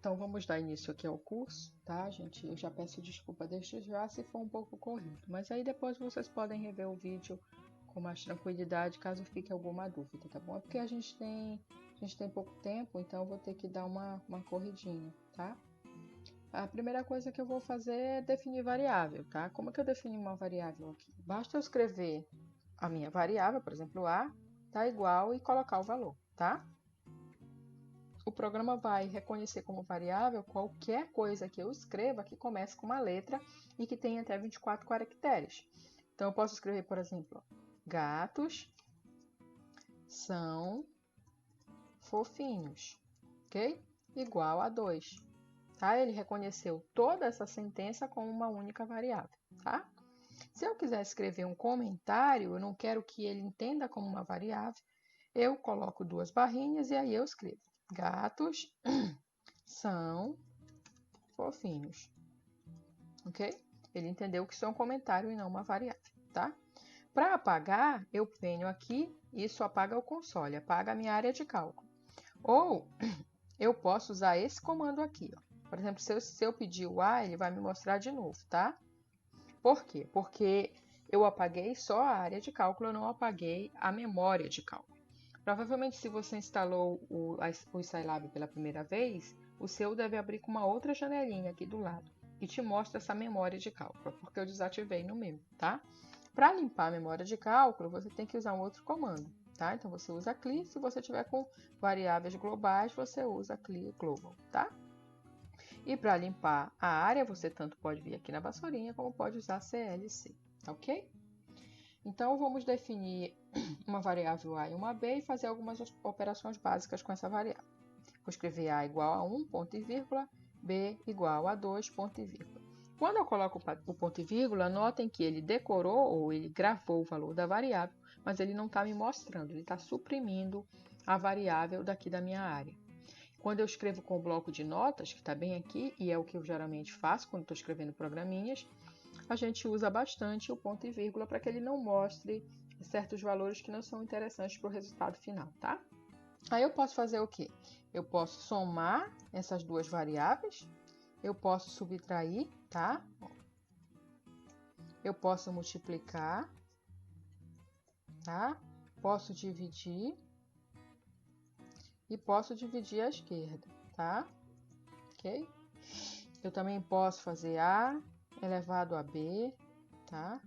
Então, vamos dar início aqui ao curso, tá, gente? Eu já peço desculpa desde já se for um pouco corrido, mas aí depois vocês podem rever o vídeo com mais tranquilidade, caso fique alguma dúvida, tá bom? É porque a gente tem pouco tempo, então eu vou ter que dar uma corridinha, tá? A primeira coisa que eu vou fazer é definir variável, tá? Como é que eu defino uma variável aqui? Basta eu escrever a minha variável, por exemplo, A, tá igual e colocar o valor, tá? O programa vai reconhecer como variável qualquer coisa que eu escreva que comece com uma letra e que tenha até 24 caracteres. Então, eu posso escrever, por exemplo, gatos são fofinhos, ok? Igual a 2, tá? Ele reconheceu toda essa sentença como uma única variável, tá? Se eu quiser escrever um comentário, eu não quero que ele entenda como uma variável, eu coloco duas barrinhas e aí eu escrevo gatos são fofinhos, ok? Ele entendeu que isso é um comentário e não uma variável, tá? Para apagar, eu venho aqui, isso apaga o console, apaga a minha área de cálculo. Ou eu posso usar esse comando aqui, ó. Por exemplo, se eu pedir o A, ele vai me mostrar de novo, tá? Por quê? Porque eu apaguei só a área de cálculo, eu não apaguei a memória de cálculo. Provavelmente, se você instalou o Scilab pela primeira vez, o seu deve abrir com uma outra janelinha aqui do lado e te mostra essa memória de cálculo, porque eu desativei no meu, tá? Para limpar a memória de cálculo, você tem que usar um outro comando, tá? Então, você usa clear, se você tiver com variáveis globais, você usa clear global, tá? E para limpar a área, você tanto pode vir aqui na vassourinha, como pode usar CLC, ok? Então, vamos definir uma variável A e uma B e fazer algumas operações básicas com essa variável. Vou escrever A igual a 1, ponto e vírgula, B igual a 2, ponto e vírgula. Quando eu coloco o ponto e vírgula, notem que ele decorou ou ele gravou o valor da variável, mas ele não está me mostrando, ele está suprimindo a variável daqui da minha área. Quando eu escrevo com o bloco de notas, que está bem aqui, e é o que eu geralmente faço quando estou escrevendo programinhas, a gente usa bastante o ponto e vírgula para que ele não mostre certos valores que não são interessantes para o resultado final, tá? Aí eu posso fazer o quê? Eu posso somar essas duas variáveis, eu posso subtrair, tá? Eu posso multiplicar, tá? Posso dividir e posso dividir à esquerda, tá? Ok? Eu também posso fazer A elevado a B, tá?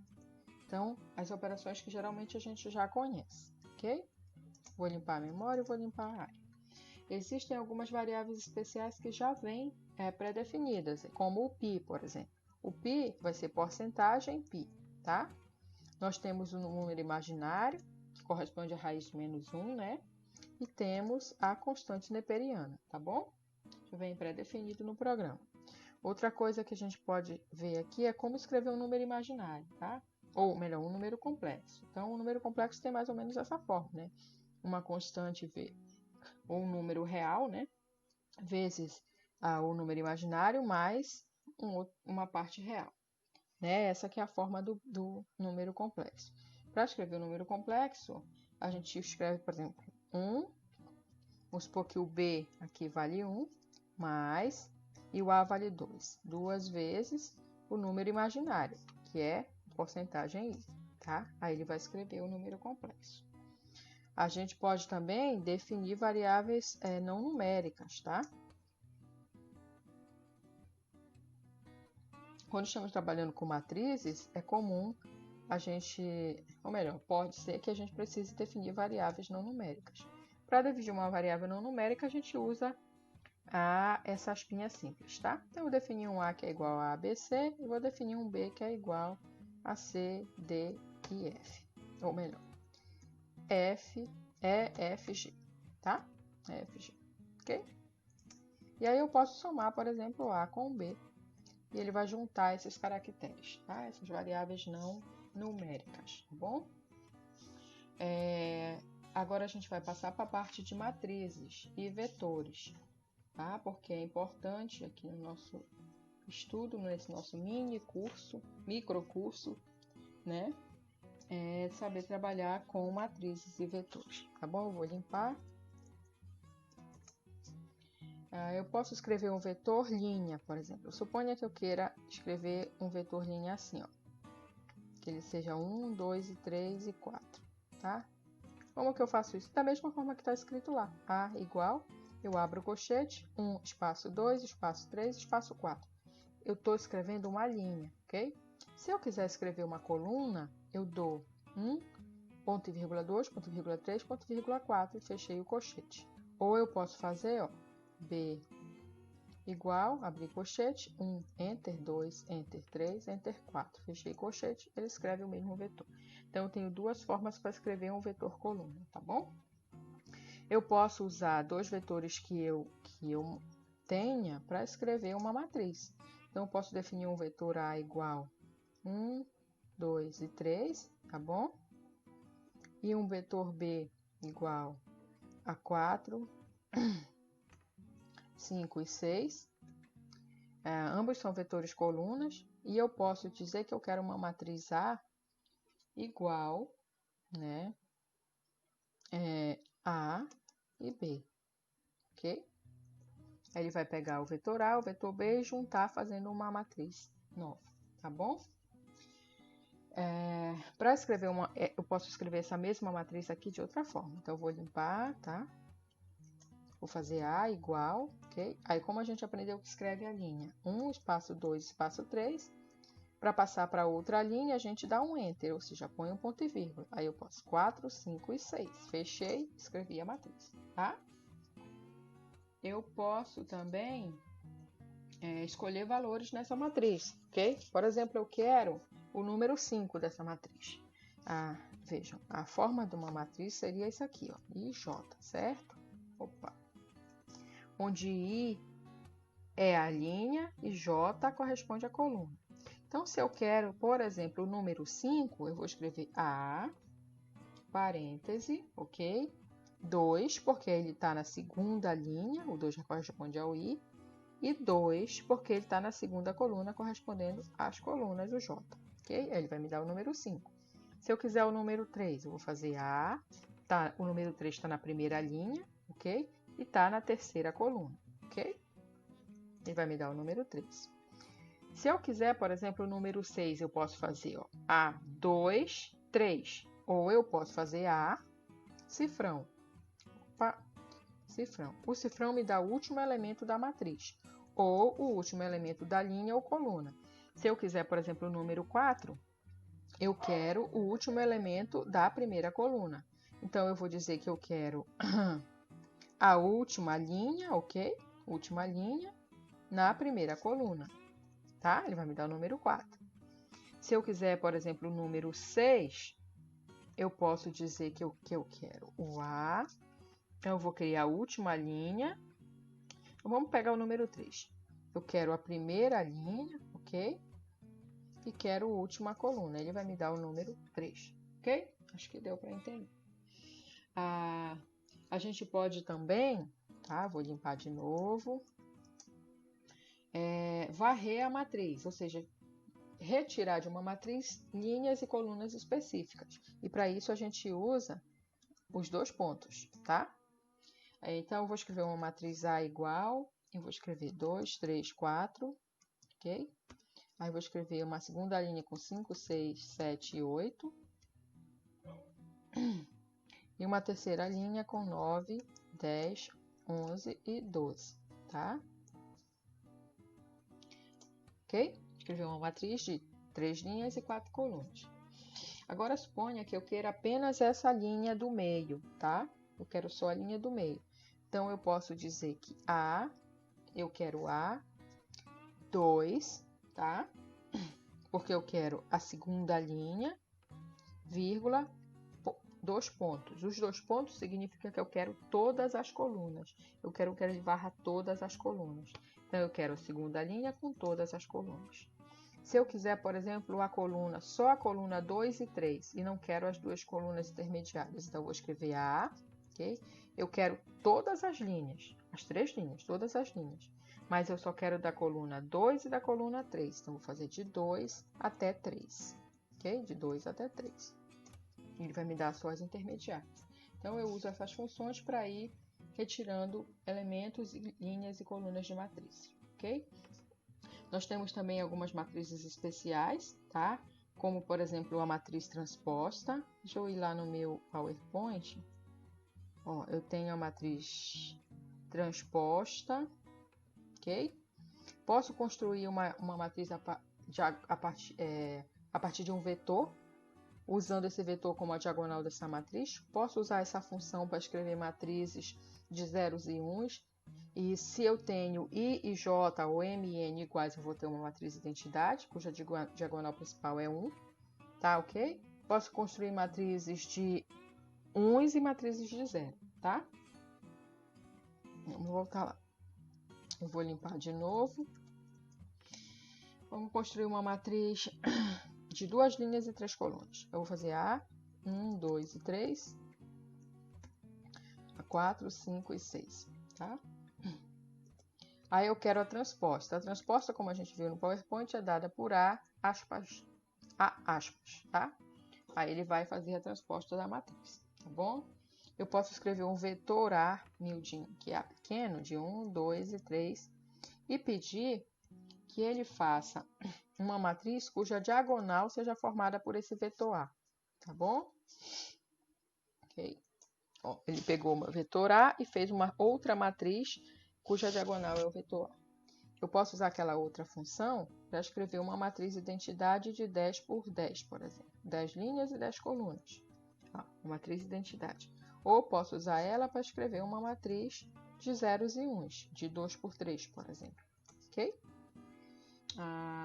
Então, as operações que geralmente a gente já conhece, ok? Vou limpar a memória e vou limpar a área. Existem algumas variáveis especiais que já vêm pré-definidas, como o π, por exemplo. O π vai ser porcentagem π, tá? Nós temos o número imaginário, que corresponde à raiz de menos 1, né? E temos a constante neperiana, tá bom? Que vem pré-definido no programa. Outra coisa que a gente pode ver aqui é como escrever um número imaginário, tá? Ou melhor, um número complexo. Então, o número complexo tem mais ou menos essa forma, né? Uma constante ou um número real, né? Vezes o número imaginário mais uma parte real, né? Essa que é a forma do número complexo. Para escrever o número complexo, a gente escreve, por exemplo, 1, vamos supor que o B aqui vale 1, mais, e o A vale 2. Duas vezes o número imaginário, que é porcentagem I, tá? Aí ele vai escrever o número complexo. A gente pode também definir variáveis não numéricas, tá? Quando estamos trabalhando com matrizes, é comum a gente, ou melhor, pode ser que a gente precise definir variáveis não numéricas. Para definir uma variável não numérica, a gente usa essa aspinha simples, tá? Então, eu defini um A que é igual a ABC e vou definir um B que é igual a C, D e F. Ou melhor, F, E, F, G, tá? F, G, ok? E aí eu posso somar, por exemplo, A com B e ele vai juntar esses caracteres, tá? Essas variáveis não numéricas, tá bom? Agora a gente vai passar para a parte de matrizes e vetores, tá? Porque é importante aqui no nosso estudo, nesse nosso microcurso, né? Saber trabalhar com matrizes e vetores, tá bom? Eu vou limpar. Eu posso escrever um vetor linha, por exemplo. Suponha que eu queira escrever um vetor linha assim, ó. Que ele seja 1, 2, 3 e 4, tá? Como que eu faço isso? Da mesma forma que está escrito lá. A igual, eu abro o colchete, 1, espaço 2, espaço 3, espaço 4. Eu estou escrevendo uma linha, ok? Se eu quiser escrever uma coluna, eu dou 1, ponto e vírgula 2, ponto e vírgula 3, ponto e vírgula 4 e fechei o colchete. Ou eu posso fazer, ó, B igual, abrir colchete, 1, enter, 2, enter, 3, enter, 4. Fechei colchete, ele escreve o mesmo vetor. Então, eu tenho duas formas para escrever um vetor coluna, tá bom? Eu posso usar dois vetores que eu tenha para escrever uma matriz. Então, eu posso definir um vetor A igual 1, 2 e 3, tá bom? E um vetor B igual a 4, 5 e 6. Ambos são vetores colunas. E eu posso dizer que eu quero uma matriz A igual, né, A e B, ok? Aí ele vai pegar o vetor A, o vetor B e juntar fazendo uma matriz nova, tá bom? Para escrever eu posso escrever essa mesma matriz aqui de outra forma. Então, eu vou limpar, tá? Vou fazer A igual, ok? Aí, como a gente aprendeu que escreve a linha 1, espaço 2, espaço 3, para passar para outra linha, a gente dá um Enter, ou seja, põe um ponto e vírgula. Aí, eu posso 4, 5 e 6. Fechei, escrevi a matriz, tá? Eu posso também escolher valores nessa matriz, ok? Por exemplo, eu quero o número 5 dessa matriz. Vejam, a forma de uma matriz seria isso aqui, ó, IJ, certo? Opa. Onde I é a linha e J corresponde à coluna. Então, se eu quero, por exemplo, o número 5, eu vou escrever A, parêntese, ok? 2, porque ele está na segunda linha, o 2 já corresponde ao I, e 2, porque ele está na segunda coluna, correspondendo às colunas do J, ok? Aí ele vai me dar o número 5. Se eu quiser o número 3, eu vou fazer A, o número 3 está na primeira linha, ok? E está na terceira coluna, ok? Ele vai me dar o número 3. Se eu quiser, por exemplo, o número 6, eu posso fazer ó, A, 2, 3. Ou eu posso fazer A, cifrão. Opa, cifrão. O cifrão me dá o último elemento da matriz, ou o último elemento da linha ou coluna. Se eu quiser, por exemplo, o número 4, eu quero o último elemento da primeira coluna. Então, eu vou dizer que eu quero a última linha, ok? Última linha na primeira coluna, tá? Ele vai me dar o número 4. Se eu quiser, por exemplo, o número 6, eu posso dizer que eu quero o A. Então, eu vou criar a última linha. Vamos pegar o número 3. Eu quero a primeira linha, ok? E quero a última coluna. Ele vai me dar o número 3, ok? Acho que deu para entender. A gente pode também, tá? Vou limpar de novo. Varrer a matriz, ou seja, retirar de uma matriz linhas e colunas específicas. E para isso a gente usa os dois pontos, tá? Então, eu vou escrever uma matriz A igual, eu vou escrever 2, 3, 4, ok? Aí, eu vou escrever uma segunda linha com 5, 6, 7 e 8. E uma terceira linha com 9, 10, 11 e 12, tá? Ok? Escrevi uma matriz de 3 linhas e 4 colunas. Agora, suponha que eu queira apenas essa linha do meio, tá? Eu quero só a linha do meio. Então, eu posso dizer que A, eu quero A, 2, tá? Porque eu quero a segunda linha, vírgula, 2 pontos. Os 2 pontos significa que eu quero todas as colunas. Eu quero que ele varra todas as colunas. Então, eu quero a segunda linha com todas as colunas. Se eu quiser, por exemplo, só a coluna 2 e 3, e não quero as duas colunas intermediárias, então eu vou escrever A, ok? Eu quero todas as linhas, as 3 linhas, todas as linhas. Mas eu só quero da coluna 2 e da coluna 3, então vou fazer de 2 até 3, ok? De 2 até 3. Ele vai me dar só as intermediárias. Então, eu uso essas funções para ir retirando elementos, linhas e colunas de matriz, ok? Nós temos também algumas matrizes especiais, tá? Como, por exemplo, a matriz transposta. Deixa eu ir lá no meu PowerPoint. Ó, eu tenho a matriz transposta, ok? Posso construir uma matriz a partir de um vetor, usando esse vetor como a diagonal dessa matriz. Posso usar essa função para escrever matrizes de zeros e uns. E se eu tenho I e J ou M e N iguais, eu vou ter uma matriz identidade, cuja diagonal principal é 1. Tá, ok? Posso construir matrizes de uns e matrizes de zero, tá? Vamos voltar lá. Eu vou limpar de novo. Vamos construir uma matriz de 2 linhas e 3 colunas. Eu vou fazer a 1, 2 e 3, a 4, 5 e 6, tá? Aí eu quero a transposta. A transposta, como a gente viu no PowerPoint, é dada por A aspas, tá? Aí ele vai fazer a transposta da matriz, tá bom? Eu posso escrever um vetor A miudinho, que é A pequeno, de 1, 2 e 3, e pedir que ele faça uma matriz cuja diagonal seja formada por esse vetor A, tá bom? Ok. Ó, ele pegou o vetor A e fez uma outra matriz cuja diagonal é o vetor A. Eu posso usar aquela outra função para escrever uma matriz identidade de 10 por 10, por exemplo. 10 linhas e 10 colunas. Uma matriz identidade. Ou posso usar ela para escrever uma matriz de zeros e uns, de 2 por 3, por exemplo. Ok?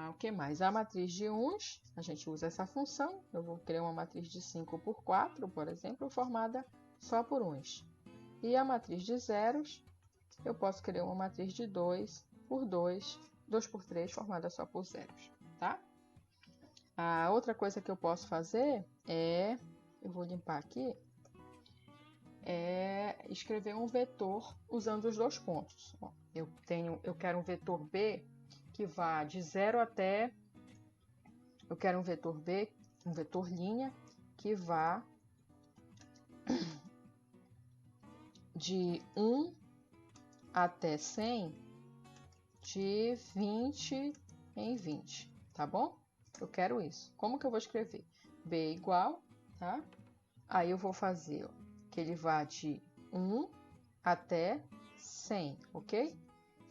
O que mais? A matriz de uns, a gente usa essa função. Eu vou criar uma matriz de 5 por 4, por exemplo, formada só por uns. E a matriz de zeros, eu posso criar uma matriz de 2 por 2, 2 por 3, formada só por zeros, tá? A outra coisa que eu posso fazer eu vou limpar aqui, escrever um vetor usando os 2 pontos. Ó, eu quero um vetor B que vá de 0 até, eu quero um vetor B, um vetor linha, que vá de 1 até 100, de 20 em 20, tá bom? Eu quero isso. Como que eu vou escrever? B igual, tá? Aí eu vou fazer que ele vá de 1 até 100, ok?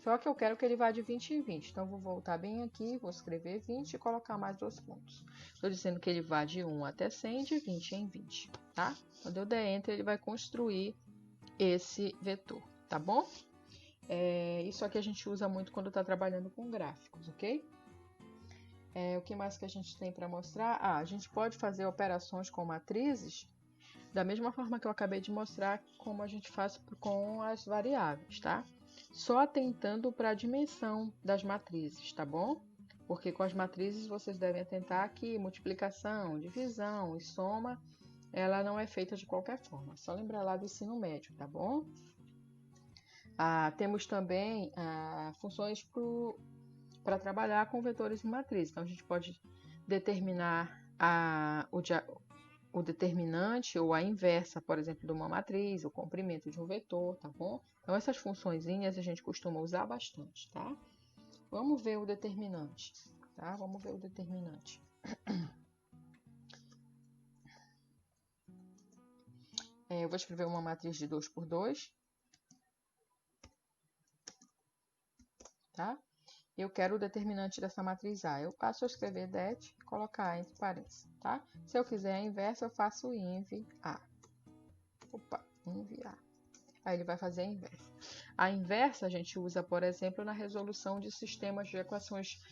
Só que eu quero que ele vá de 20 em 20. Então, eu vou voltar bem aqui, vou escrever 20 e colocar mais 2 pontos. Estou dizendo que ele vá de 1 até 100, de 20 em 20, tá? Quando eu der Enter, ele vai construir esse vetor, tá bom? Isso aqui a gente usa muito quando está trabalhando com gráficos, ok? O que mais que a gente tem para mostrar? A gente pode fazer operações com matrizes da mesma forma que eu acabei de mostrar como a gente faz com as variáveis, tá? Só atentando para a dimensão das matrizes, tá bom? Porque com as matrizes vocês devem atentar que multiplicação, divisão e soma, ela não é feita de qualquer forma. Só lembrar lá do ensino médio, tá bom? Temos também funções para trabalhar com vetores de matriz. Então, a gente pode determinar o determinante ou a inversa, por exemplo, de uma matriz, o comprimento de um vetor, tá bom? Então, essas funçõezinhas a gente costuma usar bastante, tá? Vamos ver o determinante, tá? Vamos ver o determinante. Eu vou escrever uma matriz de 2 por 2, tá? Eu quero o determinante dessa matriz A. Eu passo a escrever det e colocar entre parênteses, tá? Se eu quiser a inversa, eu faço inv A. Inv A. Aí ele vai fazer a inversa. A inversa a gente usa, por exemplo, na resolução de sistemas de equações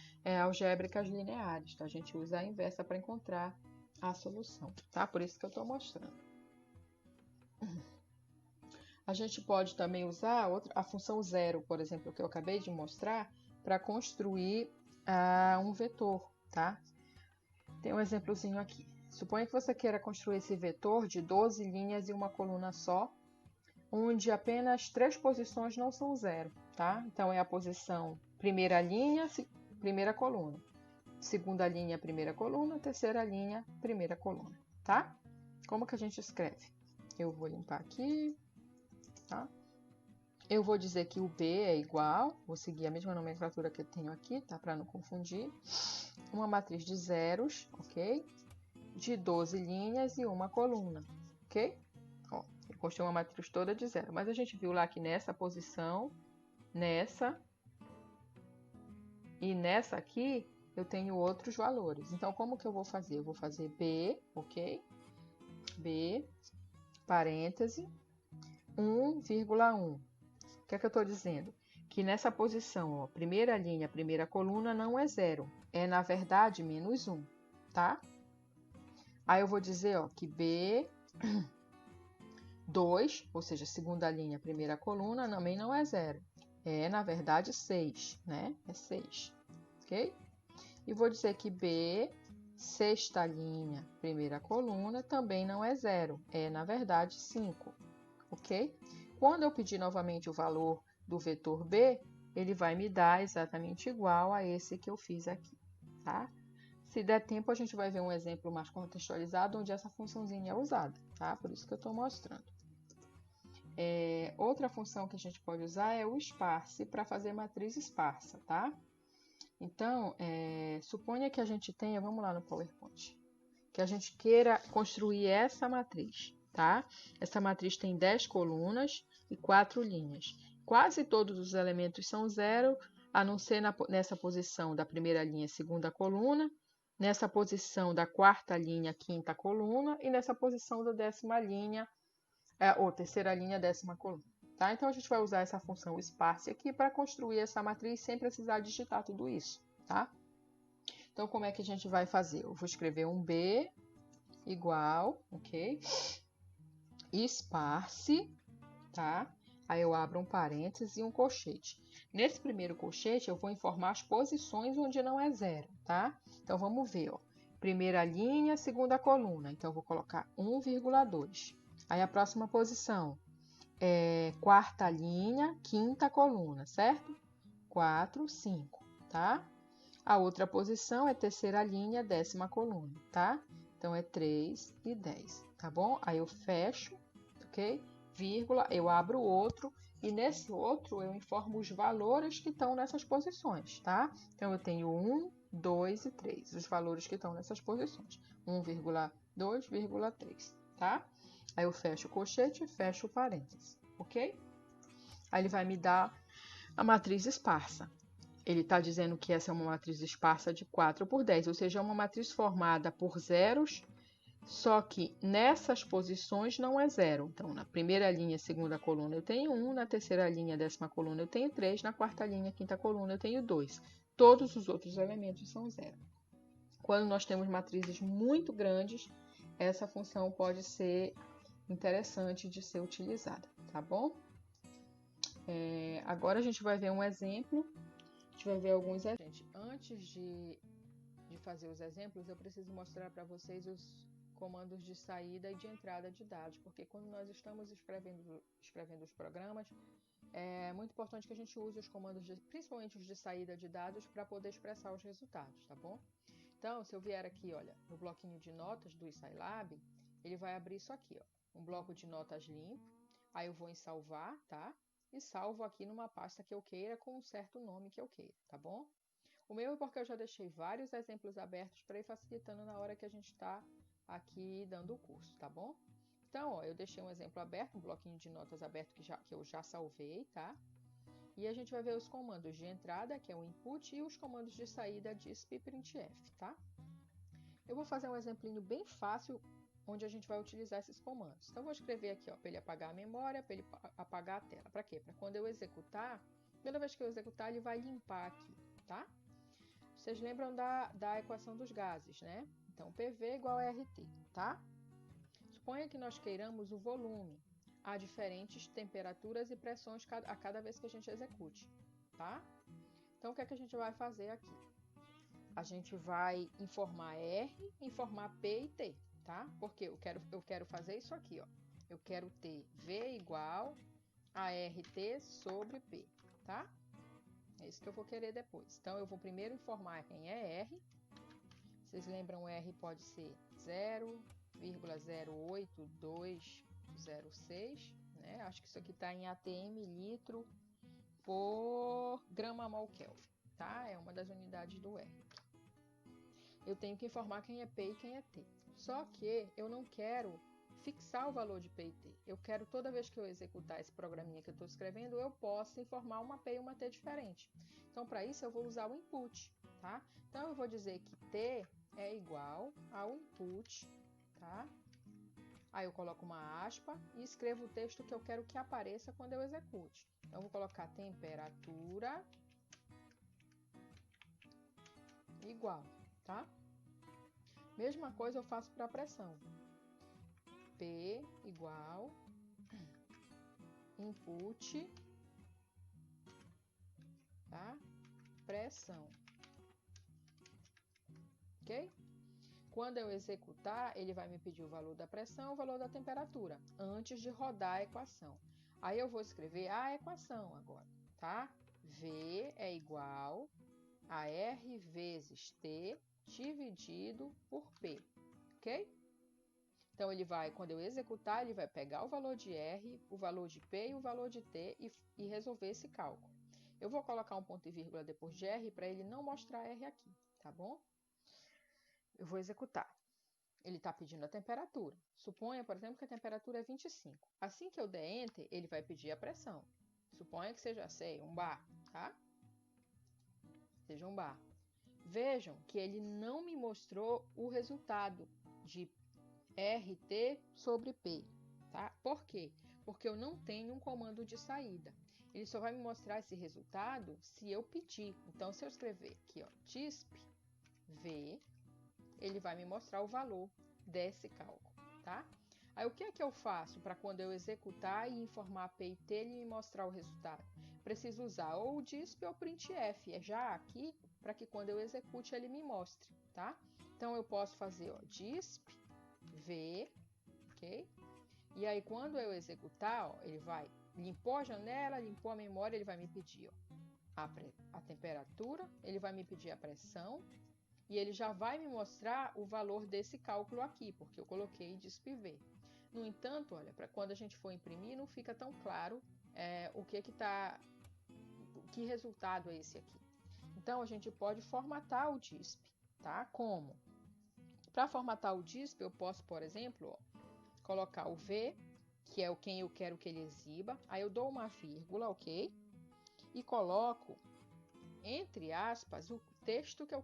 algébricas lineares. Tá? A gente usa a inversa para encontrar a solução, tá? Por isso que eu estou mostrando. A gente pode também usar a função zero, por exemplo, que eu acabei de mostrar, para construir um vetor, tá? Tem um exemplozinho aqui. Suponha que você queira construir esse vetor de 12 linhas e uma coluna só, onde apenas 3 posições não são zero, tá? Então, é a posição primeira linha, primeira coluna. Segunda linha, primeira coluna. Terceira linha, primeira coluna, tá? Como que a gente escreve? Eu vou limpar aqui, tá? Eu vou dizer que o B é igual, vou seguir a mesma nomenclatura que eu tenho aqui, tá? Para não confundir. Uma matriz de zeros, ok? De 12 linhas e uma coluna, ok? Ó, eu construí uma matriz toda de zero. Mas a gente viu lá que nessa posição, nessa e nessa aqui, eu tenho outros valores. Então, como que eu vou fazer? Eu vou fazer B, ok? B, parêntese, 1,1. O que é que eu estou dizendo? Que nessa posição, ó, primeira linha, primeira coluna não é zero. É, na verdade, menos 1, tá? Aí eu vou dizer, ó, que B, 2, ou seja, segunda linha, primeira coluna, também não é zero. É, na verdade, 6, né? É 6, ok? E vou dizer que B, sexta linha, primeira coluna, também não é zero. É, na verdade, 5, ok? Quando eu pedir novamente o valor do vetor B, ele vai me dar exatamente igual a esse que eu fiz aqui, tá? Se der tempo, a gente vai ver um exemplo mais contextualizado onde essa funçãozinha é usada, tá? Por isso que eu estou mostrando. Outra função que a gente pode usar é o esparse para fazer matriz esparsa, tá? Então, suponha que a gente tenha, vamos lá no PowerPoint, que a gente queira construir essa matriz, tá? Essa matriz tem 10 colunas e 4 linhas. Quase todos os elementos são zero, a não ser nessa posição da primeira linha, segunda coluna, nessa posição da quarta linha, quinta coluna, e nessa posição da décima linha, ou terceira linha, décima coluna. Tá? Então, a gente vai usar essa função sparse aqui para construir essa matriz sem precisar digitar tudo isso, tá? Então, como é que a gente vai fazer? Eu vou escrever um B igual, ok? Sparse, tá? Aí eu abro um parênteses e um colchete. Nesse primeiro colchete, eu vou informar as posições onde não é zero, tá? Então, vamos ver, ó. Primeira linha, segunda coluna. Então, eu vou colocar 1,2. Aí, a próxima posição é quarta linha, quinta coluna, certo? 4, 5, tá? A outra posição é terceira linha, décima coluna, tá? Então, é 3 e 10, tá bom? Aí eu fecho, ok? Vírgula, eu abro outro e nesse outro eu informo os valores que estão nessas posições, tá? Então, eu tenho 1, 2 e 3, os valores que estão nessas posições. 1,2,3, tá? Aí eu fecho o colchete e fecho o parênteses, ok? Aí ele vai me dar a matriz esparsa. Ele está dizendo que essa é uma matriz esparsa de 4 por 10, ou seja, é uma matriz formada por zeros, só que nessas posições não é zero. Então, na primeira linha, segunda coluna, eu tenho 1, na terceira linha, décima coluna, eu tenho 3, na quarta linha, quinta coluna, eu tenho 2. Todos os outros elementos são zero. Quando nós temos matrizes muito grandes, essa função pode ser interessante de ser utilizada, tá bom? Agora a gente vai ver um exemplo. A gente vai ver alguns exemplos. Antes de fazer os exemplos, eu preciso mostrar para vocês os comandos de saída e de entrada de dados, porque quando nós estamos escrevendo os programas, é muito importante que a gente use os comandos, principalmente os de saída de dados, para poder expressar os resultados, tá bom? Então, se eu vier aqui, olha, no bloquinho de notas do Scilab, ele vai abrir isso aqui, ó, um bloco de notas limpo, aí eu vou em salvar, tá? E salvo aqui numa pasta que eu queira com um certo nome que eu queira, tá bom? O meu é porque eu já deixei vários exemplos abertos para ir facilitando na hora que a gente está aqui dando o curso, tá bom? Então, ó, eu deixei um exemplo aberto, um bloquinho de notas aberto que eu já salvei, tá? E a gente vai ver os comandos de entrada, que é o input, e os comandos de saída, disp e printf, tá? Eu vou fazer um exemplinho bem fácil, onde a gente vai utilizar esses comandos. Então, eu vou escrever aqui, ó, para ele apagar a memória, para ele apagar a tela. Para quê? Para quando eu executar, toda vez que eu executar, ele vai limpar aqui, tá? Vocês lembram da equação dos gases, né? Então, PV igual a RT, tá? Suponha que nós queiramos o volume a diferentes temperaturas e pressões a cada vez que a gente execute, tá? Então, o que é que a gente vai fazer aqui? A gente vai informar R, informar P e T, tá? Porque eu quero fazer isso aqui, ó. Eu quero ter V igual a RT sobre P, tá? É isso que eu vou querer depois. Então, eu vou primeiro informar quem é R. Vocês lembram, R pode ser 0,08206, né? Acho que isso aqui está em ATM, litro por grama mol Kelvin, tá? É uma das unidades do R. Eu tenho que informar quem é P e quem é T. Só que eu não quero fixar o valor de P e T. Eu quero, toda vez que eu executar esse programinha que eu estou escrevendo, eu possa informar uma P e uma T diferente. Então, para isso, eu vou usar o input, tá? Então, eu vou dizer que T é igual ao input, tá? Aí eu coloco uma aspa e escrevo o texto que eu quero que apareça quando eu execute. Então, eu vou colocar temperatura igual, tá? Mesma coisa eu faço para a pressão. P igual input, tá? Pressão. Ok? Quando eu executar, ele vai me pedir o valor da pressão e o valor da temperatura, antes de rodar a equação. Aí eu vou escrever a equação agora, tá? V é igual a R vezes T dividido por P, ok? Então, ele vai, quando eu executar, ele vai pegar o valor de R, o valor de P e o valor de T e resolver esse cálculo. Eu vou colocar um ponto e vírgula depois de R para ele não mostrar R aqui, tá bom? Eu vou executar. Ele está pedindo a temperatura. Suponha, por exemplo, que a temperatura é 25. Assim que eu der Enter, ele vai pedir a pressão. Suponha que seja, sei, um bar, tá? Seja um bar. Vejam que ele não me mostrou o resultado de RT sobre P, tá? Por quê? Porque eu não tenho um comando de saída. Ele só vai me mostrar esse resultado se eu pedir. Então, se eu escrever aqui, ó, disp V, ele vai me mostrar o valor desse cálculo, tá? Aí, o que é que eu faço para quando eu executar e informar P e T, ele me mostrar o resultado? Preciso usar ou o disp ou o printf, é já aqui, para que quando eu execute ele me mostre, tá? Então, eu posso fazer, ó, disp V, ok? E aí, quando eu executar, ó, ele vai, limpou a janela, limpou a memória, ele vai me pedir, ó, a temperatura, ele vai me pedir a pressão, e ele já vai me mostrar o valor desse cálculo aqui, porque eu coloquei disp-v. No entanto, olha, para quando a gente for imprimir, não fica tão claro que resultado é esse aqui. Então, a gente pode formatar o disp, tá? Como? Para formatar o disp, eu posso, por exemplo, ó, colocar o V, que é quem eu quero que ele exiba, aí eu dou uma vírgula, ok? E coloco, entre aspas, o texto que eu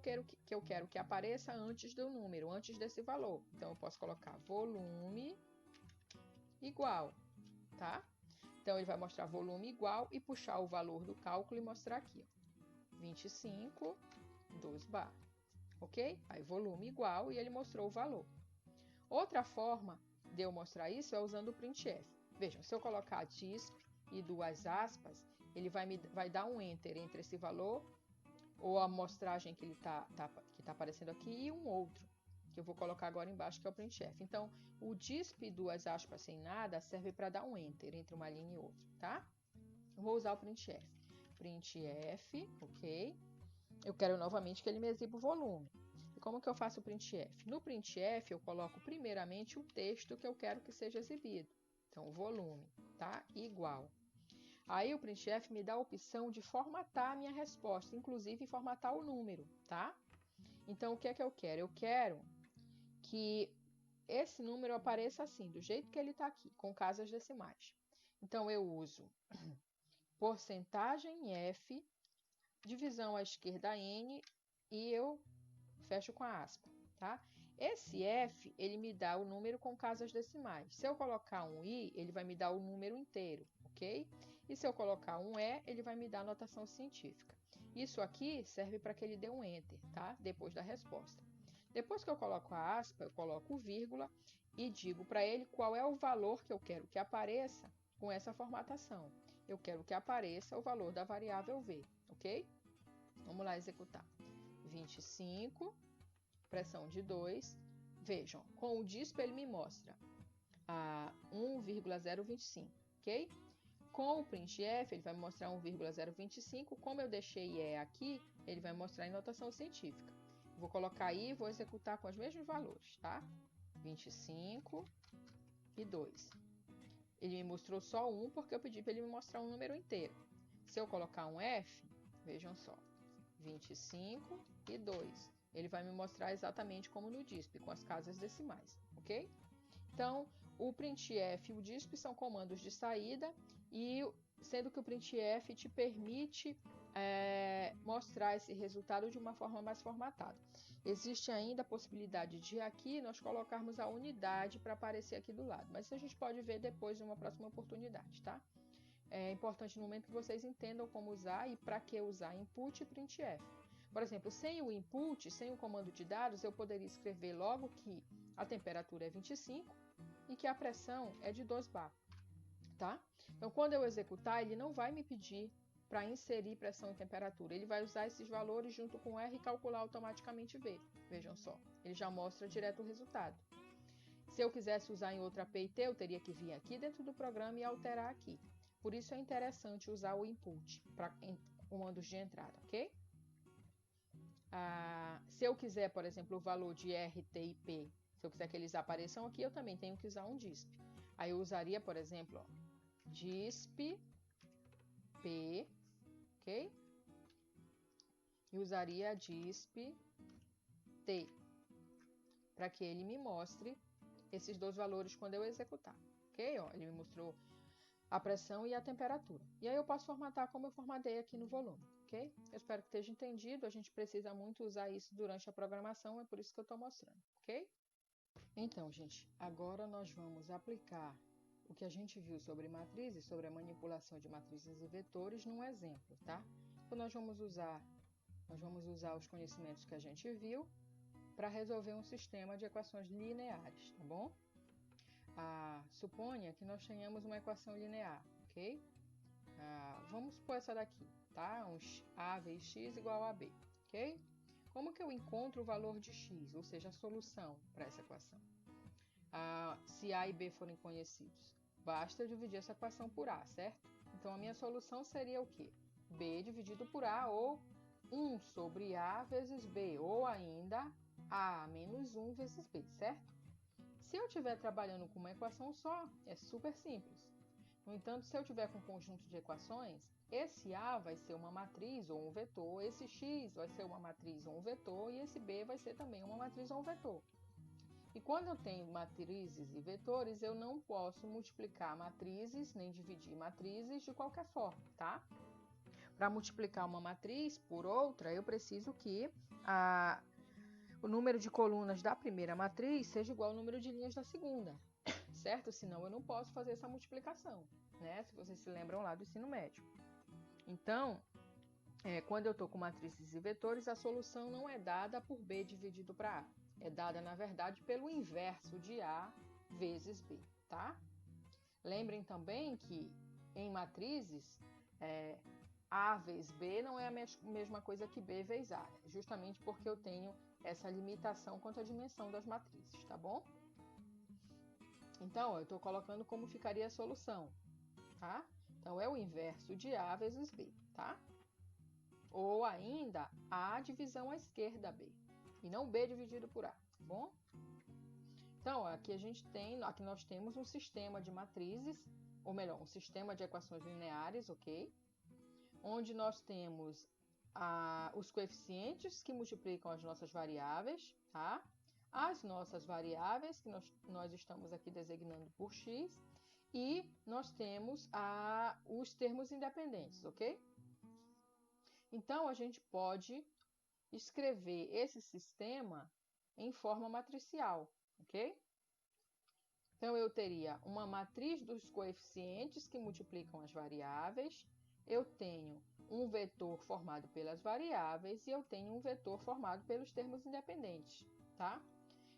quero que apareça antes do número, antes desse valor. Então, eu posso colocar volume igual, tá? Então, ele vai mostrar volume igual e puxar o valor do cálculo e mostrar aqui, ó, 25, 2 bar, ok? Aí, volume igual e ele mostrou o valor. Outra forma de eu mostrar isso é usando o printf. Vejam, se eu colocar disp e duas aspas, ele vai dar um enter entre esse valor ou a amostragem que tá aparecendo aqui e um outro, que eu vou colocar agora embaixo, que é o printf. Então, o disp e duas aspas sem nada serve para dar um enter entre uma linha e outra, tá? Eu vou usar o printf. Printf, ok? Eu quero novamente que ele me exiba o volume. E como que eu faço o printf? No printf, eu coloco primeiramente o texto que eu quero que seja exibido. Então, o volume, tá? Igual. Aí o printf me dá a opção de formatar a minha resposta, inclusive formatar o número, tá? Então, o que é que eu quero? Eu quero que esse número apareça assim, do jeito que ele está aqui, com casas decimais. Então, eu uso porcentagem F, divisão à esquerda N, e eu fecho com a aspa, tá? Esse F, ele me dá o número com casas decimais. Se eu colocar um I, ele vai me dar o número inteiro, ok? E se eu colocar um E, ele vai me dar a notação científica. Isso aqui serve para que ele dê um Enter, tá? Depois da resposta. Depois que eu coloco a aspa, eu coloco vírgula e digo para ele qual é o valor que eu quero que apareça com essa formatação. Eu quero que apareça o valor da variável V, ok? Vamos lá executar. 25, pressão de 2. Vejam, com o disp ele me mostra a 1,025, ok? Com o printf, ele vai me mostrar 1,025. Como eu deixei E aqui, ele vai mostrar em notação científica. Vou colocar aí e vou executar com os mesmos valores, tá? 25 e 2. Ele me mostrou só 1 porque eu pedi para ele me mostrar um número inteiro. Se eu colocar um F, vejam só, 25 e 2. Ele vai me mostrar exatamente como no DISP, com as casas decimais, ok? Então, o printf e o DISP são comandos de saída, e sendo que o printf te permite mostrar esse resultado de uma forma mais formatada. Existe ainda a possibilidade de aqui nós colocarmos a unidade para aparecer aqui do lado, mas isso a gente pode ver depois em uma próxima oportunidade, tá? É importante no momento que vocês entendam como usar e para que usar input e printf. Por exemplo, sem o input, sem o comando de dados, eu poderia escrever logo que a temperatura é 25 e que a pressão é de 2 bar, tá? Então, quando eu executar, ele não vai me pedir para inserir pressão e temperatura. Ele vai usar esses valores junto com R e calcular automaticamente V. Vejam só, ele já mostra direto o resultado. Se eu quisesse usar em outra API, eu teria que vir aqui dentro do programa e alterar aqui. Por isso é interessante usar o input para comandos de entrada, ok? Se eu quiser, por exemplo, o valor de RT e P, se eu quiser que eles apareçam aqui, eu também tenho que usar um DISP. Aí eu usaria, por exemplo, ó, DISP P, ok? E usaria DISP T, para que ele me mostre esses dois valores quando eu executar, ok? Ó, ele me mostrou a pressão e a temperatura. E aí eu posso formatar como eu formatei aqui no volume, ok? Eu espero que esteja entendido. A gente precisa muito usar isso durante a programação, é por isso que eu estou mostrando, ok? Então, gente, agora nós vamos aplicar o que a gente viu sobre matrizes, sobre a manipulação de matrizes e vetores num exemplo, tá? Então, nós vamos usar os conhecimentos que a gente viu para resolver um sistema de equações lineares, tá bom? Suponha que nós tenhamos uma equação linear, ok? Vamos supor essa daqui, tá? A vezes x igual a b, ok? Como que eu encontro o valor de x, ou seja, a solução para essa equação? Se a e b forem conhecidos, basta eu dividir essa equação por a, certo? Então, a minha solução seria o quê? B dividido por a, ou 1 sobre a vezes b, ou ainda a menos 1 vezes b, certo? Se eu estiver trabalhando com uma equação só, é super simples. No entanto, se eu tiver com um conjunto de equações, esse A vai ser uma matriz ou um vetor, esse X vai ser uma matriz ou um vetor, e esse B vai ser também uma matriz ou um vetor. E quando eu tenho matrizes e vetores, eu não posso multiplicar matrizes, nem dividir matrizes de qualquer forma, tá? Para multiplicar uma matriz por outra, eu preciso que o número de colunas da primeira matriz seja igual ao número de linhas da segunda, certo? Senão eu não posso fazer essa multiplicação, né? Se vocês se lembram lá do ensino médio. Então, quando eu estou com matrizes e vetores, a solução não é dada por B dividido para A. É dada, na verdade, pelo inverso de A vezes B, tá? Lembrem também que em matrizes, A vezes B não é a mesma coisa que B vezes A, justamente porque eu tenho essa limitação quanto à dimensão das matrizes, tá bom? Então, eu estou colocando como ficaria a solução, tá? Então, é o inverso de A vezes B, tá? Ou ainda, A divisão à esquerda B, e não B dividido por A, tá bom? Então, aqui nós temos um sistema de matrizes, ou melhor, um sistema de equações lineares, ok? Onde nós temos os coeficientes que multiplicam as nossas variáveis, tá? As nossas variáveis, que nós estamos aqui designando por x, e nós temos os termos independentes, ok? Então, a gente pode escrever esse sistema em forma matricial, ok? Então, eu teria uma matriz dos coeficientes que multiplicam as variáveis, eu tenho um vetor formado pelas variáveis e eu tenho um vetor formado pelos termos independentes, tá?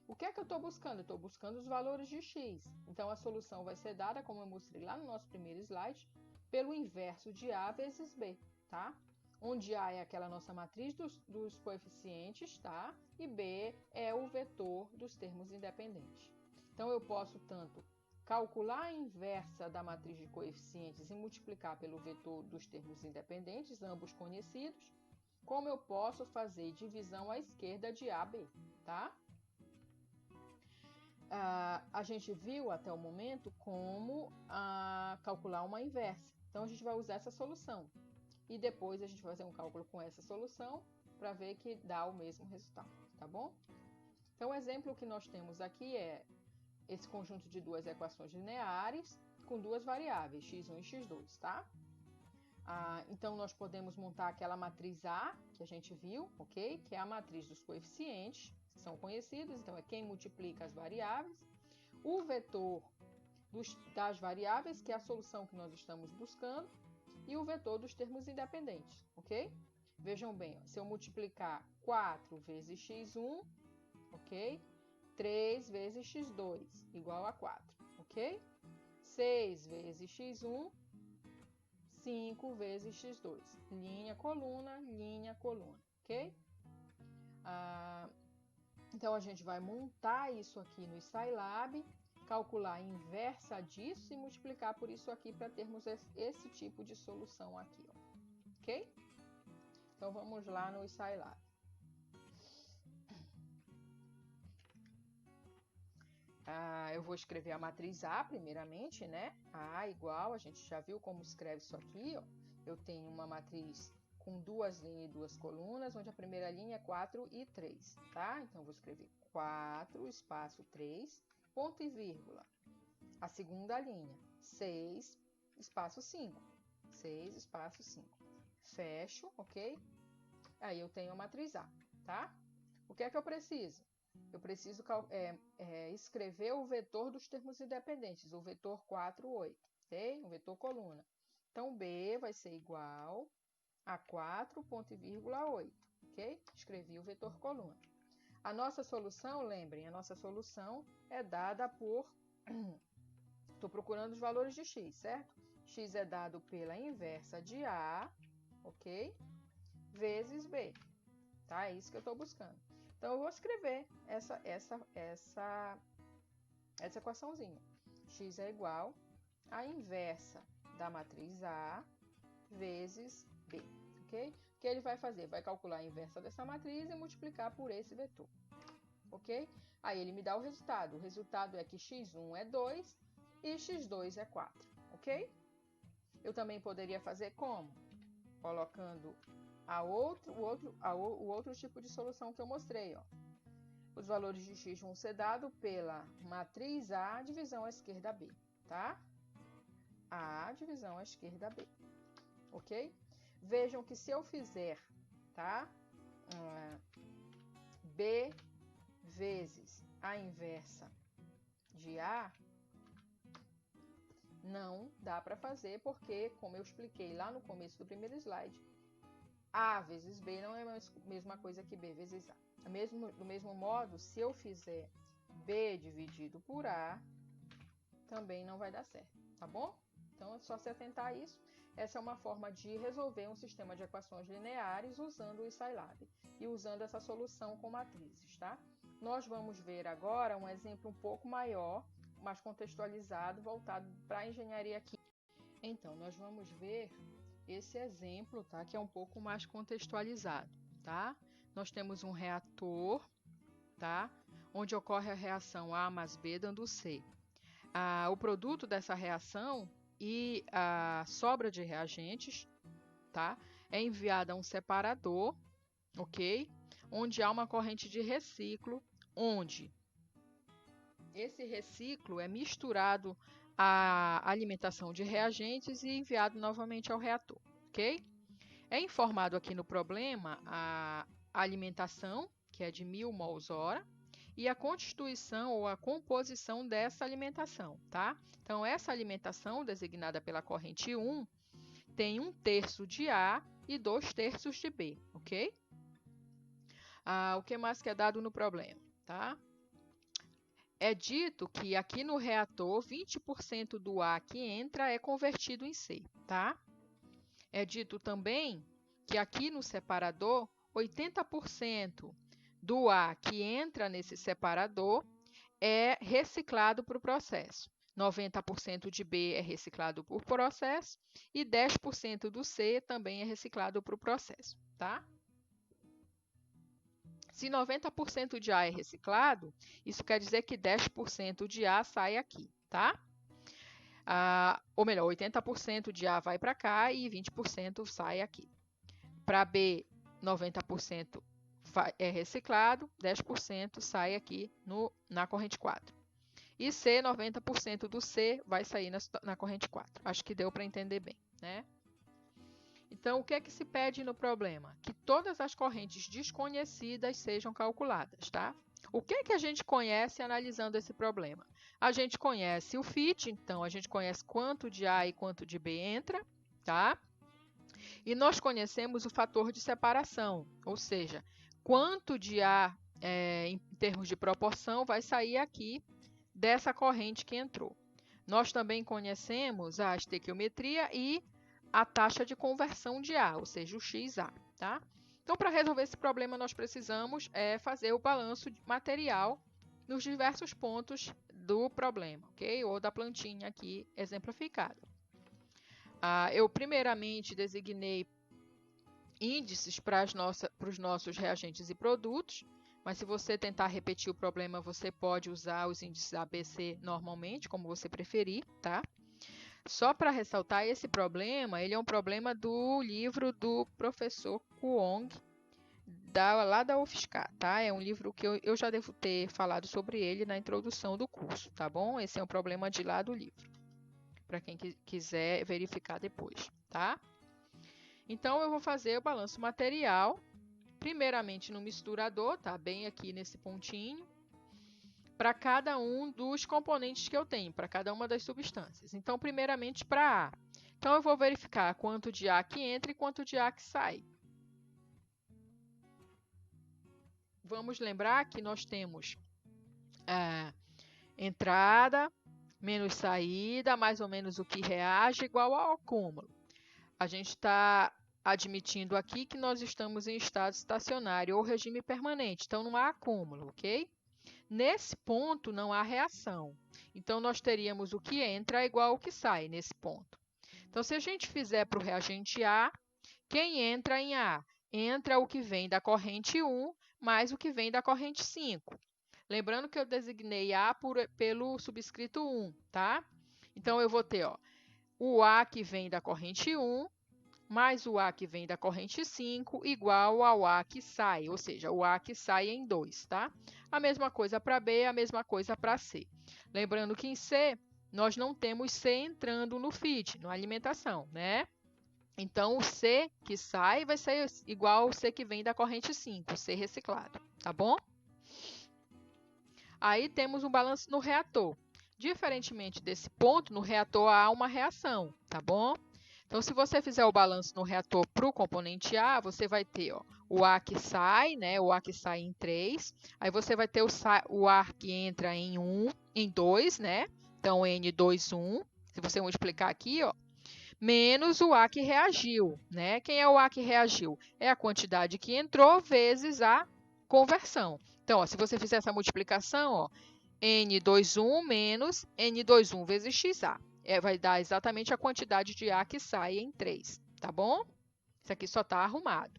O que é que eu estou buscando? Eu estou buscando os valores de x. Então, a solução vai ser dada, como eu mostrei lá no nosso primeiro slide, pelo inverso de A vezes B, tá? Onde A é aquela nossa matriz dos coeficientes, tá? E B é o vetor dos termos independentes. Então, eu posso tanto calcular a inversa da matriz de coeficientes e multiplicar pelo vetor dos termos independentes, ambos conhecidos, como eu posso fazer divisão à esquerda de AB, tá? a gente viu até o momento como calcular uma inversa. Então, a gente vai usar essa solução. E depois a gente vai fazer um cálculo com essa solução para ver que dá o mesmo resultado, tá bom? Então, o exemplo que nós temos aqui é esse conjunto de duas equações lineares com duas variáveis, x1 e x2, tá? Então, nós podemos montar aquela matriz A que a gente viu, ok? Que é a matriz dos coeficientes, que são conhecidos, então é quem multiplica as variáveis. O vetor das variáveis, que é a solução que nós estamos buscando, e o vetor dos termos independentes, ok? Vejam bem, ó, se eu multiplicar 4 vezes x1, ok? 3 vezes x2, igual a 4, ok? 6 vezes x1, 5 vezes x2, linha, coluna, ok? Então, a gente vai montar isso aqui no Scilab, calcular a inversa disso e multiplicar por isso aqui para termos esse tipo de solução aqui, ó, ok? Então, vamos lá no Scilab. Eu vou escrever a matriz A primeiramente, né? A igual, a gente já viu como escreve isso aqui, ó. Eu tenho uma matriz com duas linhas e duas colunas, onde a primeira linha é 4 e 3, tá? Então, eu vou escrever 4, espaço 3, ponto e vírgula. A segunda linha, 6, espaço 5. 6, espaço 5. Fecho, ok? Aí, eu tenho a matriz A, tá? O que é que eu preciso? Eu preciso escrever o vetor dos termos independentes, o vetor 4, 8, ok? O vetor coluna. Então, B vai ser igual a 4, ponto e vírgula 8, ok? Escrevi o vetor coluna. A nossa solução, lembrem, a nossa solução é dada por... Estou procurando os valores de x, certo? X é dado pela inversa de A, ok? Vezes B, tá? É isso que eu estou buscando. Então, eu vou escrever essa equaçãozinha. X é igual à inversa da matriz A vezes B, ok? O que ele vai fazer? Vai calcular a inversa dessa matriz e multiplicar por esse vetor, ok? Aí, ele me dá o resultado. O resultado é que x1 é 2 e x2 é 4, ok? Eu também poderia fazer como? Colocando o outro tipo de solução que eu mostrei, ó. Os valores de x vão ser dados pela matriz A divisão à esquerda B, tá? A divisão à esquerda B, ok? Vejam que se eu fizer, tá? B vezes a inversa de A, não dá para fazer, porque, como eu expliquei lá no começo do primeiro slide, A vezes B não é a mesma coisa que B vezes A. Do mesmo modo, se eu fizer B dividido por A, também não vai dar certo, tá bom? Então, é só se atentar a isso. Essa é uma forma de resolver um sistema de equações lineares usando o Scilab e usando essa solução com matrizes, tá? Nós vamos ver agora um exemplo um pouco maior, mais contextualizado, voltado para a engenharia química. Então, nós vamos ver esse exemplo, tá? Que é um pouco mais contextualizado, tá? Nós temos um reator, tá? Onde ocorre a reação A mais B dando C. O produto dessa reação e a sobra de reagentes, tá? É enviada a um separador, ok? Onde há uma corrente de reciclo, onde esse reciclo é misturado à alimentação de reagentes e enviado novamente ao reator, ok? É informado aqui no problema a alimentação, que é de 1000 mols/hora, e a constituição ou a composição dessa alimentação, tá? Então, essa alimentação, designada pela corrente 1, tem 1/3 de A e 2/3 de B, ok? O que mais que é dado no problema, tá? É dito que aqui no reator, 20% do A que entra é convertido em C, tá? É dito também que aqui no separador, 80% do A que entra nesse separador é reciclado para o processo. 90% de B é reciclado por processo e 10% do C também é reciclado para o processo, tá? Se 90% de A é reciclado, isso quer dizer que 10% de A sai aqui, tá? Ou melhor, 80% de A vai para cá e 20% sai aqui. Para B, 90% é reciclado, 10% sai aqui na corrente 4. E C, 90% do C vai sair na corrente 4. Acho que deu para entender bem, né? Então, o que é que se pede no problema? Que todas as correntes desconhecidas sejam calculadas, tá? O que é que a gente conhece analisando esse problema? A gente conhece o fit, então a gente conhece quanto de A e quanto de B entra, tá? E nós conhecemos o fator de separação, ou seja, quanto de A em termos de proporção vai sair aqui dessa corrente que entrou. Nós também conhecemos a estequiometria e a taxa de conversão de A, ou seja, o XA, tá? Então, para resolver esse problema, nós precisamos fazer o balanço material nos diversos pontos do problema, ok? Ou da plantinha aqui exemplificada. Eu primeiramente designei índices para os nossos reagentes e produtos, mas se você tentar repetir o problema, você pode usar os índices ABC normalmente, como você preferir, tá? Só para ressaltar, esse problema, ele é um problema do livro do professor Kuong, lá da UFSCar, tá? É um livro que eu já devo ter falado sobre ele na introdução do curso, tá bom? Esse é um problema de lá do livro, para quem quiser verificar depois, tá? Então, eu vou fazer o balanço material, primeiramente no misturador, tá? Bem aqui nesse pontinho, para cada um dos componentes que eu tenho, para cada uma das substâncias. Então, primeiramente para A. Então, eu vou verificar quanto de A que entra e quanto de A que sai. Vamos lembrar que nós temos entrada menos saída, mais ou menos o que reage, igual ao acúmulo. A gente está admitindo aqui que nós estamos em estado estacionário ou regime permanente, então não há acúmulo, ok? Nesse ponto não há reação, então nós teríamos o que entra igual ao que sai nesse ponto. Então, se a gente fizer para o reagente A, quem entra em A? Entra o que vem da corrente 1 mais o que vem da corrente 5. Lembrando que eu designei A pelo subscrito 1, tá? Então, eu vou ter o A que vem da corrente 1 mais o A que vem da corrente 5 igual ao A que sai, ou seja, o A que sai em 2, tá? A mesma coisa para B, a mesma coisa para C. Lembrando que em C, nós não temos C entrando no feed, na alimentação, né? Então, o C que sai vai ser igual ao C que vem da corrente 5, C reciclado, tá bom? Aí temos um balanço no reator. Diferentemente desse ponto, no reator há uma reação, tá bom? Então, se você fizer o balanço no reator para o componente A, você vai ter o A que sai, né? O A que sai em 3. Aí você vai ter o A que entra em 1, em 2, né? Então, N2, 1. Se você multiplicar aqui, menos o A que reagiu, né? Quem é o A que reagiu? É a quantidade que entrou vezes a conversão. Então, se você fizer essa multiplicação, N21 menos N21 vezes XA. Vai dar exatamente a quantidade de A que sai em 3, tá bom? Isso aqui só está arrumado.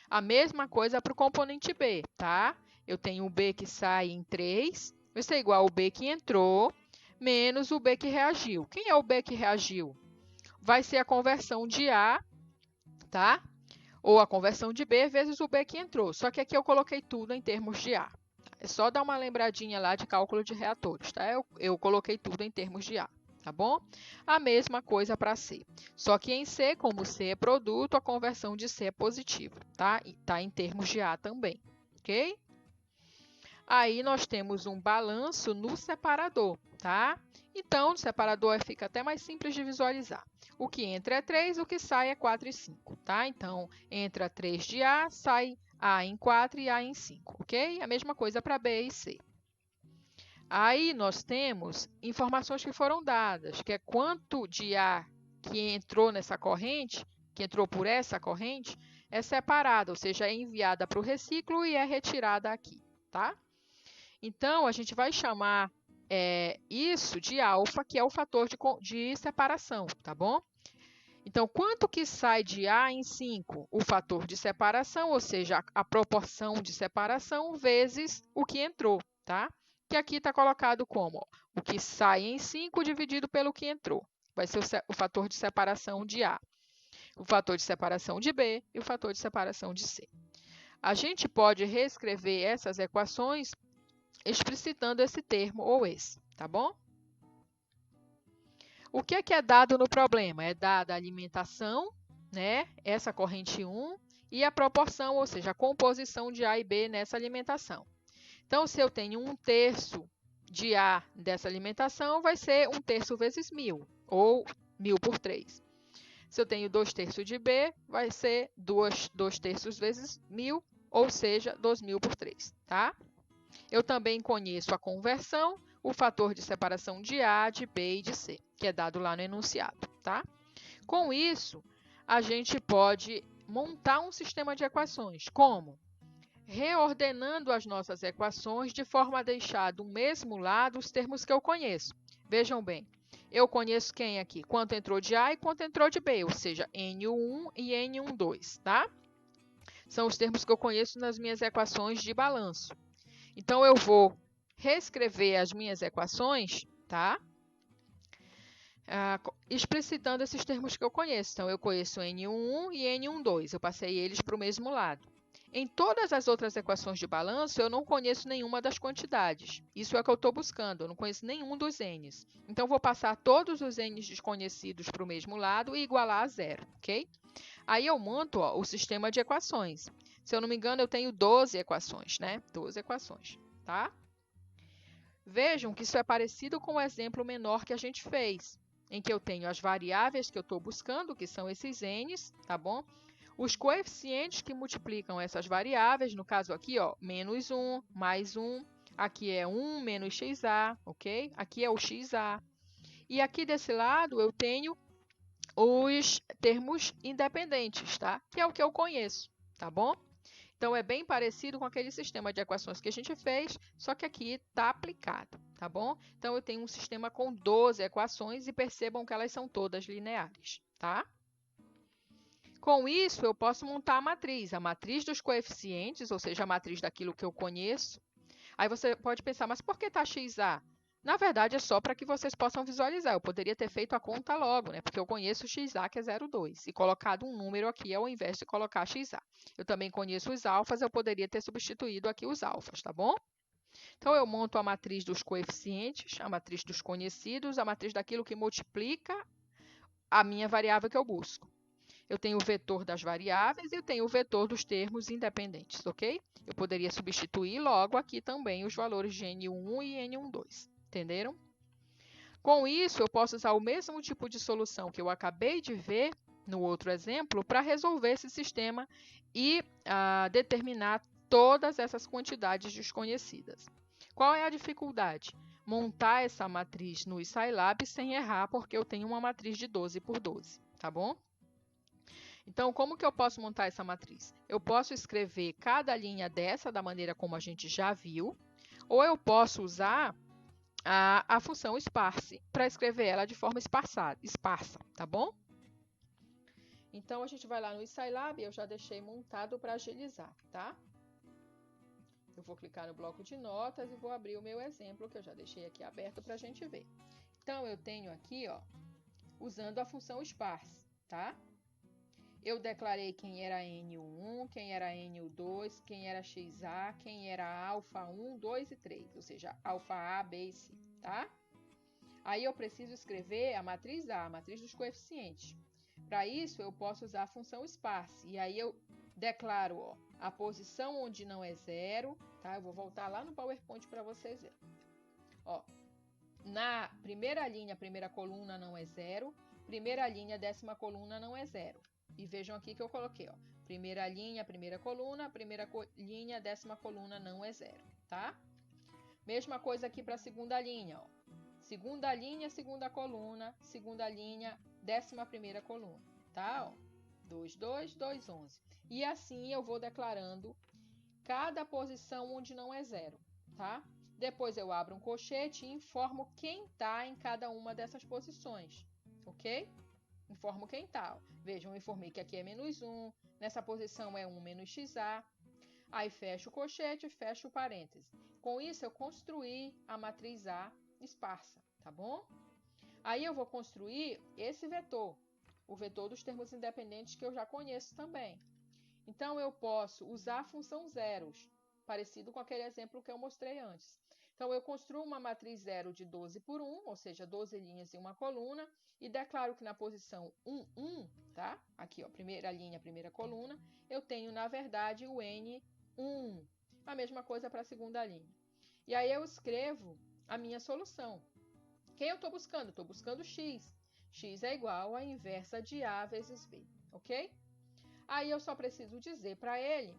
A mesma coisa para o componente B, tá? Eu tenho o B que sai em 3, vai ser igual ao B que entrou, menos o B que reagiu. Quem é o B que reagiu? Vai ser a conversão de A, tá? Ou a conversão de B vezes o B que entrou. Só que aqui eu coloquei tudo em termos de A. É só dar uma lembradinha lá de cálculo de reatores, tá? Eu coloquei tudo em termos de A, tá bom? A mesma coisa para C. Só que em C, como C é produto, a conversão de C é positiva, tá? E tá em termos de A também, ok? Aí nós temos um balanço no separador, tá? Então, no separador fica até mais simples de visualizar. O que entra é 3, o que sai é 4 e 5, tá? Então, entra 3 de A, sai A em 4 e A em 5, ok? A mesma coisa para B e C. Aí nós temos informações que foram dadas, que é quanto de A que entrou nessa corrente, que entrou por essa corrente, é separada, ou seja, é enviada para o reciclo e é retirada aqui, tá? Então, a gente vai chamar isso de alfa, que é o fator de separação, tá bom? Então, quanto que sai de A em 5? O fator de separação, ou seja, a proporção de separação vezes o que entrou, tá? Que aqui está colocado como o que sai em 5 dividido pelo que entrou. Vai ser o fator de separação de A, o fator de separação de B e o fator de separação de C. A gente pode reescrever essas equações explicitando esse termo ou esse, tá bom? O que é dado no problema? É dada a alimentação, né? Essa corrente 1, e a proporção, ou seja, a composição de A e B nessa alimentação. Então, se eu tenho 1/3 de A dessa alimentação, vai ser 1/3 vezes 1.000, ou 1.000 por 3. Se eu tenho 2/3 de B, vai ser 2/3 vezes 1.000, ou seja, 2.000 por 3, tá? Eu também conheço a conversão, o fator de separação de A, de B e de C, que é dado lá no enunciado, tá? Com isso, a gente pode montar um sistema de equações. Como? Reordenando as nossas equações de forma a deixar do mesmo lado os termos que eu conheço. Vejam bem, eu conheço quem aqui? Quanto entrou de A e quanto entrou de B, ou seja, N1 e N12, tá? São os termos que eu conheço nas minhas equações de balanço. Então, eu vou reescrever as minhas equações, tá? Explicitando esses termos que eu conheço. Então, eu conheço N11 e N12, eu passei eles para o mesmo lado. Em todas as outras equações de balanço, eu não conheço nenhuma das quantidades. Isso é o que eu estou buscando, eu não conheço nenhum dos N's. Então, vou passar todos os N's desconhecidos para o mesmo lado e igualar a zero, ok? Aí eu monto o sistema de equações. Se eu não me engano, eu tenho 12 equações, né? 12 equações, tá? Vejam que isso é parecido com o exemplo menor que a gente fez, em que eu tenho as variáveis que eu estou buscando, que são esses n's, tá bom? Os coeficientes que multiplicam essas variáveis, no caso aqui, ó, menos 1, mais 1, aqui é 1 menos xa, ok? Aqui é o xa. E aqui desse lado eu tenho os termos independentes, tá? Que é o que eu conheço, tá bom? Então, é bem parecido com aquele sistema de equações que a gente fez, só que aqui está aplicado, tá bom? Então, eu tenho um sistema com 12 equações e percebam que elas são todas lineares, tá? Com isso, eu posso montar a matriz dos coeficientes, ou seja, a matriz daquilo que eu conheço. Aí você pode pensar, mas por que está XA? Na verdade, é só para que vocês possam visualizar. Eu poderia ter feito a conta logo, né? Porque eu conheço o XA, que é 0,2, e colocado um número aqui ao invés de colocar XA. Eu também conheço os alfas, eu poderia ter substituído aqui os alfas, tá bom? Então, eu monto a matriz dos coeficientes, a matriz dos conhecidos, a matriz daquilo que multiplica a minha variável que eu busco. Eu tenho o vetor das variáveis e eu tenho o vetor dos termos independentes, ok? Eu poderia substituir logo aqui também os valores de N1 e N12, entenderam? Com isso, eu posso usar o mesmo tipo de solução que eu acabei de ver no outro exemplo para resolver esse sistema e determinar todas essas quantidades desconhecidas. Qual é a dificuldade? Montar essa matriz no Scilab sem errar, porque eu tenho uma matriz de 12 por 12, tá bom? Então, como que eu posso montar essa matriz? Eu posso escrever cada linha dessa da maneira como a gente já viu, ou eu posso usar a função sparse para escrever ela de forma esparsa, tá bom? Então, a gente vai lá no Scilab, eu já deixei montado para agilizar, tá? Eu vou clicar no bloco de notas e vou abrir o meu exemplo, que eu já deixei aqui aberto para a gente ver. Então, eu tenho aqui, ó, usando a função sparse, tá? Eu declarei quem era N1, quem era N2, quem era XA, quem era alfa 1, 2 e 3, ou seja, alfa A, B e C, tá? Aí eu preciso escrever a matriz A, a matriz dos coeficientes. Para isso, eu posso usar a função sparse, e aí eu declaro, ó, a posição onde não é zero, tá? Eu vou voltar lá no PowerPoint para vocês verem. Ó, na primeira linha, primeira coluna não é zero, primeira linha, décima coluna não é zero. E vejam aqui que eu coloquei, ó, primeira linha, primeira coluna, linha, décima coluna não é zero, tá? Mesma coisa aqui para a segunda linha, ó. Segunda linha, segunda linha, décima primeira coluna, tá? Ó, 2, 2, 2, 11. E assim eu vou declarando cada posição onde não é zero, tá? Depois eu abro um colchete e informo quem está em cada uma dessas posições, ok? informo quem tá. Ó. Vejam, eu informei que aqui é -1, nessa posição é 1 menos XA. Aí fecho o colchete e fecho o parêntese. Com isso, eu construí a matriz A esparsa, tá bom? Aí eu vou construir esse vetor, o vetor dos termos independentes que eu já conheço também. Então, eu posso usar a função zeros, parecido com aquele exemplo que eu mostrei antes. Então, eu construo uma matriz zero de 12 por 1, ou seja, 12 linhas em uma coluna, e declaro que na posição 1, 1, tá? Aqui, ó, primeira linha, primeira coluna, eu tenho, na verdade, o N1. A mesma coisa para a segunda linha. E aí eu escrevo a minha solução. Quem eu estou buscando? Estou buscando x. X é igual à inversa de A vezes B, ok? Aí eu só preciso dizer para ele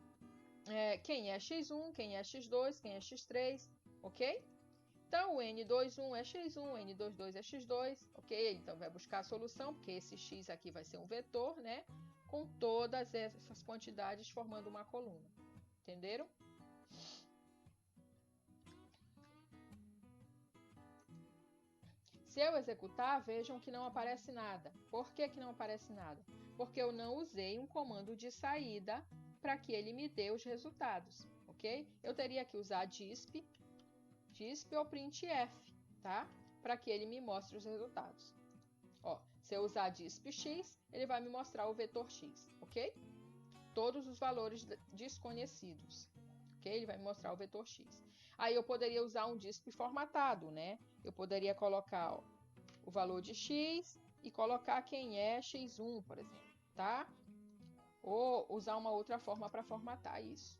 quem é x1, quem é x2, quem é x3, ok? Então, o N21 é x1, N22 é x2, ok? Então, vai buscar a solução, porque esse x aqui vai ser um vetor, né? Com todas essas quantidades formando uma coluna. Entenderam? Se eu executar, vejam que não aparece nada. Por que não aparece nada? Porque eu não usei um comando de saída para que ele me dê os resultados, ok? Eu teria que usar disp ou printf, tá? Para que ele me mostre os resultados. Ó, se eu usar disp_x, ele vai me mostrar o vetor x, ok? Todos os valores desconhecidos, ok? Ele vai me mostrar o vetor x. Aí eu poderia usar um disp formatado, né? Eu poderia colocar ó, o valor de x e colocar quem é x1, por exemplo, tá? Ou usar uma outra forma para formatar isso,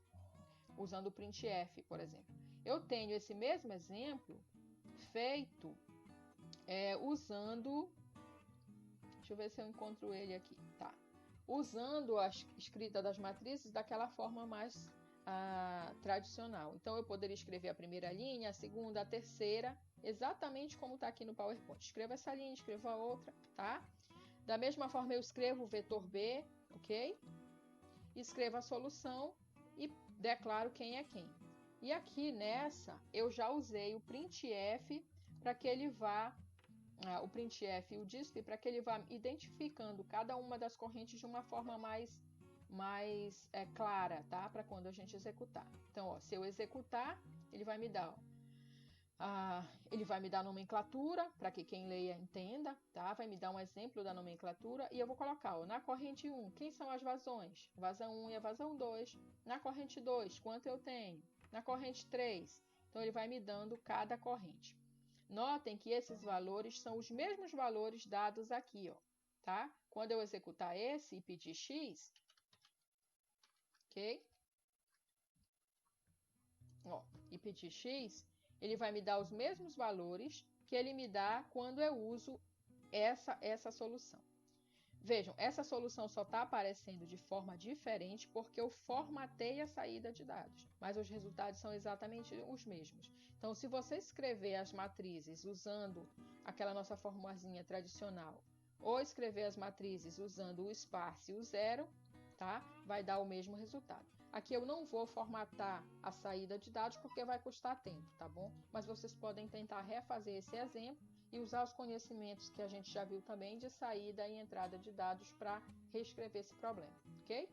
usando o printf, por exemplo. Eu tenho esse mesmo exemplo feito usando... Deixa eu ver se eu encontro ele aqui, tá? Usando a escrita das matrizes daquela forma mais tradicional. Então, eu poderia escrever a primeira linha, a segunda, a terceira, exatamente como está aqui no PowerPoint. Escreva essa linha, escreva a outra, tá? Da mesma forma, eu escrevo o vetor B, ok? Escrevo a solução e declaro quem é quem. E aqui nessa, eu já usei o printf para que ele vá o printf e o disp para que ele vá identificando cada uma das correntes de uma forma mais clara, tá? Para quando a gente executar. Então, ó, se eu executar, ele vai me dar, ele vai me dar nomenclatura para que quem leia entenda, tá? Vai me dar um exemplo da nomenclatura e eu vou colocar, ó, na corrente 1, quem são as vazões? Vazão 1 e a vazão 2. Na corrente 2, quanto eu tenho? Na corrente 3. Então, ele vai me dando cada corrente. Notem que esses valores são os mesmos valores dados aqui, ó, tá? Quando eu executar esse e pedir x, ok? Ó, e pedir x, ele vai me dar os mesmos valores que ele me dá quando eu uso essa solução. Vejam, essa solução só está aparecendo de forma diferente porque eu formatei a saída de dados, mas os resultados são exatamente os mesmos. Então, se você escrever as matrizes usando aquela nossa formulazinha tradicional, ou escrever as matrizes usando o sparse e o zero, tá? Vai dar o mesmo resultado. Aqui eu não vou formatar a saída de dados porque vai custar tempo, tá bom? Mas vocês podem tentar refazer esse exemplo e usar os conhecimentos que a gente já viu também de saída e entrada de dados para reescrever esse problema, ok?